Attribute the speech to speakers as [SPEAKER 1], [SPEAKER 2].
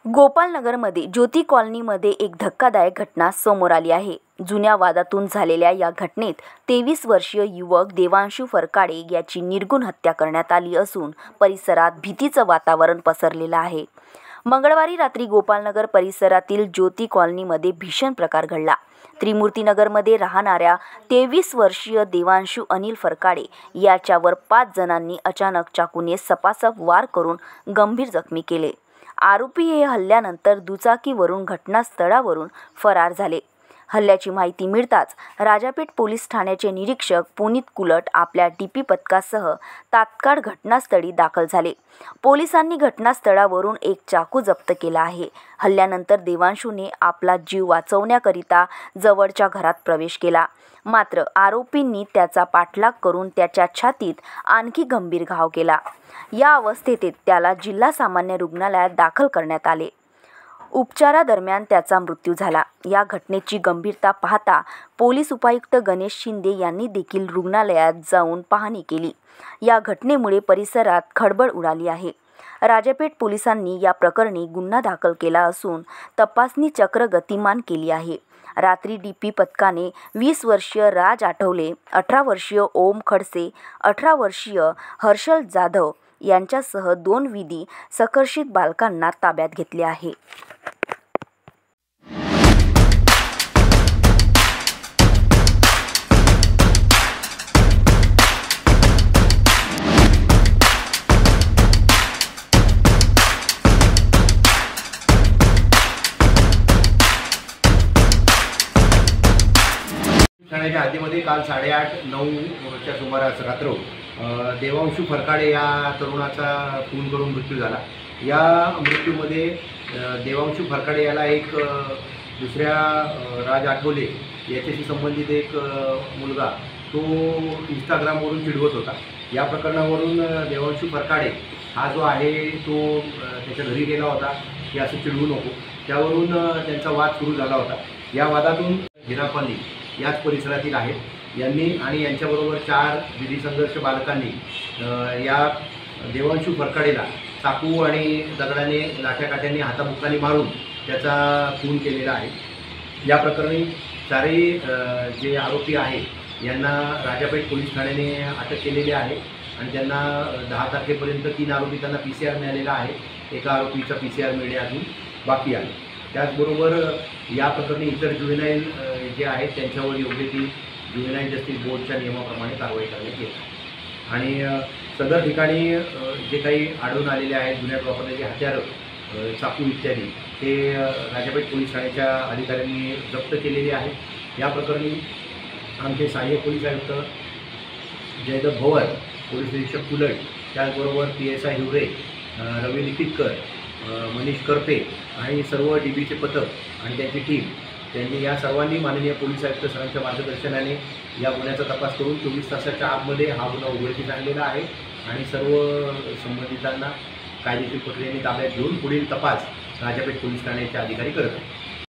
[SPEAKER 1] गोपालनगरमध्ये ज्योती कॉलनीमध्ये एक धक्कादायक घटना समोर आली आहे। जुन्या वादातून झालेल्या या घटनेत 23 वर्षीय युवक देवांशू फरकाडे याची निर्घृण हत्या करण्यात आली असून परिसरात भीतीचं वातावरण पसरलेलं आहे। मंगळवारी रात्री गोपालनगर परिसरातील ज्योती कॉलनीमध्ये भीषण प्रकार घडला। त्रिमूर्तीनगरमध्ये राहणाऱ्या 23 वर्षीय देवांशू अनिल फरकाडे याच्यावर 5 जणांनी अचानक चाकूने सपासप वार करून गंभीर जखमी केले। आरोपी हे हल्ल्यानंतर दुचाकीवरून घटनास्थळावरून फरार झाले। हल्ल्याची माहिती मिळताच राजापेठ पोलीस ठाण्याचे निरीक्षक पुनीत कुलट आपल्या डीपी पथकासह तात्काळ घटनास्थळी दाखल झाले। पोलिसांनी घटनास्थळावरून एक चाकू जप्त केला आहे। हल्ल्यानंतर देवांशूने आपला जीव वाचवण्याकरिता जवळच्या घरात प्रवेश केला, मात्र आरोपींनी त्याचा पाठलाग करून त्याच्या छातीत आणखी गंभीर घाव केला। या अवस्थेत त्याला जिल्हा सामान्य रुग्णालयात दाखल करण्यात आले। उपचारादरम्यान त्याचा मृत्यू झाला। या घटनेची गंभीरता पाहता पोलीस उपायुक्त गणेश शिंदे यांनी देखील रुग्णालयात जाऊन पाहणी केली। या घटनेमुळे परिसरात खळबळ उडाली आहे। राजापेठ पोलिसांनी या प्रकरणी गुन्हा दाखल केला असून तपासणी चक्र गतिमान केली आहे। रात्री डीपी पथकाने 20 वर्षीय राज आठवले, 18 वर्षीय ओम खडसे, 18 वर्षीय हर्षल जाधव यांच्यासह 2 विधी संघर्षित बालकांना ताब्यात घेतले आहे।
[SPEAKER 2] ठाण्याच्या हद्दीमध्ये काल 8:30-9च्या सुमारास रात्र देवांशू फरकाडे या तरुणाचा खून करून मृत्यू झाला। या मृत्यूमध्ये देवांशू फरकाडे याला एक दुसऱ्या राज आठवले याच्याशी संबंधित एक मुलगा तो इंस्टाग्रामवरून चिडवत होता। या प्रकरणावरून देवांशू फरकाडे हा जो आहे तो त्याच्या घरी गेला होता की असं चिडवू नको, त्यावरून त्यांचा वाद सुरू झाला होता। या वादातून हिरापल्ली याच परिसरातील आहेत यांनी आणि यांच्याबरोबर 4 विधी संघर्ष बालकांनी या देवांशू फरकाडेला चाकू आणि दगडाने लाठ्याकाठ्यांनी हाताबुक्काने मारून त्याचा खून केलेला आहे। या प्रकरणी 4 जे आरोपी आहेत यांना राजापेठ पोलीस ठाण्याने अटक केलेली आहे आणि त्यांना 10 तारखेपर्यंत 3 आरोपितांना PCR मिळालेला आहे। एका आरोपीचा PCR मिळणे अजून बाकी आहे। त्याचबरोबर या प्रकरणी इतर ज्युव्हेनाईल जे आहेत त्यांच्यावर योग्य ती ज्युव्हेनाईल जस्टिस बोर्डच्या नियमाप्रमाणे कारवाई करण्यात येते आणि सदर ठिकाणी जे काही आढळून आलेले आहेत गुन्ह्यात वापरलेली हत्यारं, चाकू इत्यादी ते राजापेठ पोलीस ठाण्याच्या अधिकाऱ्यांनी जप्त केलेले आहेत। या प्रकरणी आमचे सहाय्यक पोलीस आयुक्त जयदत्त भवर, पोलीस निरीक्षक कुलट, त्याचबरोबर PSI हिवरे, रवी लिपितकर, मनीष करपे आणि सर्व DBचे पथक आणि त्यांची टीम त्यांनी या सर्वांनी माननीय पोलीस आयुक्त सरांच्या मार्गदर्शनाने या गुन्ह्याचा तपास करून 24 तासाच्या आतमध्ये हा गुन्हा उघडकीस आणलेला आहे आणि सर्व संबंधितांना कायदेशीर प्रक्रियेने ताब्यात घेऊन पुढील तपास राजापेठ पोलीस ठाण्याचे अधिकारी करत आहेत।